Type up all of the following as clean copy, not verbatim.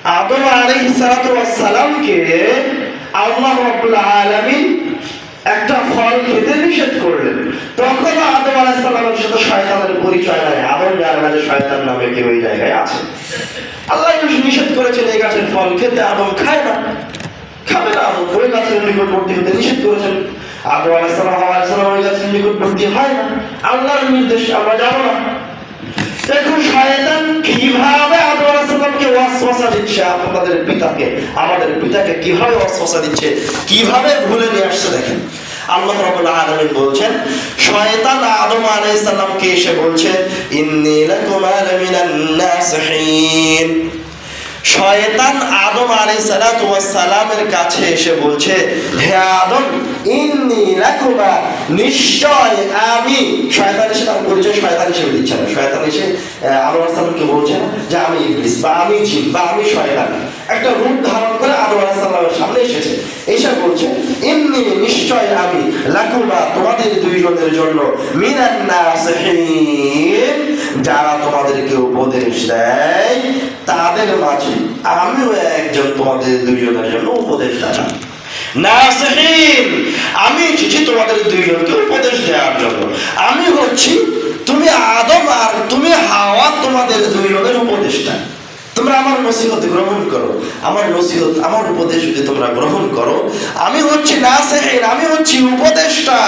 আদম আলাইহিস সালাতু ওয়াস সালামকে আল্লাহ রাব্বুল আলামিন একটা ফল খেতে নিষেধ করলেন। তখন আদম আলাইহিস সালামের সাথে শয়তানের পরিচয় নাই। আদম জানে না যে শয়তান নামে কেউ ওই জায়গায় আছে। আল্লাহ নিষেধ করেছেন এই গাছের ফল খেতে, আদম খায় না, খাবে না। আদম ওই গাছের নিকটবর্তী হতে নিষেধ করেছেন। আদম আলাইহিস সালাম ওই গাছের নিকটবর্তী হয় না, আল্লাহর নির্দেশ আমরা জানো না। দেখুন শয়তান কিভাবে আদম আলাইহিস সালামকে ওয়াসওয়াসা দিচ্ছে, আপনাদের পিতাকে, আমাদের পিতাকে কিভাবে ওয়াসওয়াসা দিচ্ছে, কিভাবে ভুলে নিয়ে আসছে। দেখেন আল্লাহ রাব্বুল আলামিন বলছেন, শয়তান আদম আলাইহিস সালামকে এসে বলছে, ইন্নী লাকুমা লামিনান নাসিহিন। শয়তান আদম আলাইহিস সালাতু ওয়াস সালামের কাছে এসে বলছে, হে আদম, ইন্নী লাকুমা, নিশ্চয় আমি। শয়তান এসে তার পরিচয় শয়তান হিসেবে দিচ্ছে না। শয়তান এসে আদম আলাইহিস সালামকে বলছে যে আমি ইবলিস বা আমি জিন বা আমি শয়তান, একটা রূপ ধারণ করে আদম আলাইহিস সালামের সামনে এসেছে। এসে বলছে, ইন্নী, নিশ্চয় আমি, লাকুমা, তোমাদের দুইজনের জন্য, মিনান নাসিহিন, যারা তোমাদেরকে উপদেশ দেয় তাদের মাঝে আমিও একজন তোমাদের দুইজনের জন্য উপদেশদাতা। নাসিহিন, আমি এসেছি তোমাদের দুইজনকে উপদেশ দেওয়ার জন্য। আমি হচ্ছি, তুমি আদম আর তুমি হাওয়া, তোমাদের দুইজনের উপদেশটা। তোমরা আমার নসিহত গ্রহণ করো, আমার নসিহত, আমার উপদেশ যদি তোমরা গ্রহণ করো, আমি হচ্ছি নাসিহিন, আমি হচ্ছি উপদেশটা।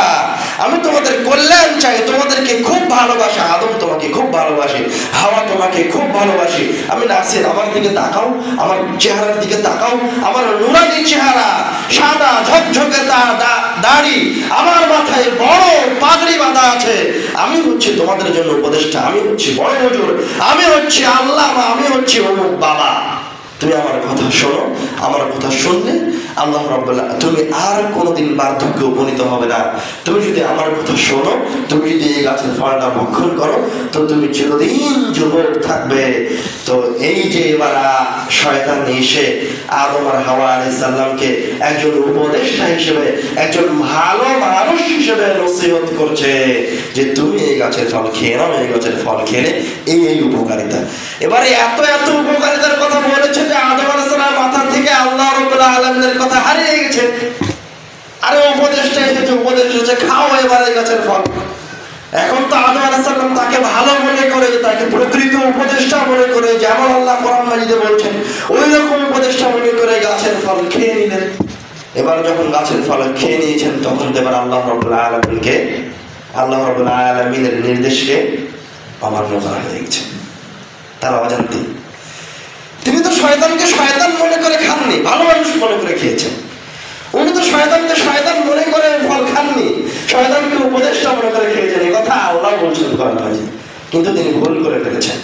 আমি তোমাদের কল্যাণ চাই, তোমাদেরকে খুব ভালোবাসি। আদম তোমাকে খুব ভালোবাসে, হাওয়া তোমাকে খুব ভালোবাসে। আমি নাসিহিন, আমার দিকে তাকাও, আমার চেহারার দিকে তাকাও, আমার নুরানি চেহারা, সাদা ঝকঝকে দাড়ি, আমার মাথায় বড় পাগড়ি বাঁধা আছে। আমি হচ্ছি তোমাদের জন্য উপদেশটা, আমি হচ্ছি বড় হুজুর, আমি হচ্ছি আল্লামা, আমি হচ্ছি অমুক বাবা। তুমি আমার কথা শোনো, আমার কথা শুনলে আল্লাহ রাব্বুল আলামিন, তুমি আর কোনোদিন বার্ধক্যে উপনীত হবে না। তুমি যদি আমার কথা শোনো, তুমি যদি এই গাছের ফলটা ভক্ষণ করো, তো তুমি চিরদিন যুবক থাকবে। তো এই যে এবার শয়তান এসে আদম আর হাওয়া আলাইহিস সালামকে একজন উপদেষ্টা হিসেবে, একজন ভালো মানুষ হিসেবে নসিহত করছে যে তুমি এই গাছের ফল খেয়ে নাও, এই গাছের ফল খেলে এই এই উপকারিতা। এবারে এত এত উপকারিতার কথা বলেছে যে আদম আলাইহিস সালাম মাথা থেকে আল্লাহ রাব্বুল আলামিনের কথা হারিয়ে গেছে। আরে উপদেশটা এসেছে, উপদেশ হচ্ছে খাও এবার এই গাছের ফল। এখন তো আদম আলাইহিস সালাম তাকে ভালো মনে করে, তাকে প্রকৃত উপদেশটা মনে করে, যেমন আল্লাহ কোরআন মাজিদে বলছেন ওই রকম উপদেশটা মনে করে গাছের ফল খেয়ে নিলেন। এবার যখন গাছের ফল খেয়ে নিয়েছেন, তখন এবার আল্লাহ রাব্বুল আলামিনকে, আল্লাহ রাব্বুল আলামিনের নির্দেশকে অমান্য করা হয়ে গেছে তারা অজান্তে। তিনি তো শয়তানকে শয়তান মনে করে খাননি, ভালো মানুষ মনে করে খেয়েছেন। উনি তো শয়তানকে শয়তান মনে করে ফল খাননি, শয়তানকে উপদেশটা মনে করে খেয়েছেন। এই কথা আল্লাহ বলছেন কোরআন মাজিদে, কিন্তু তিনি ভুল করে ফেলেছেন।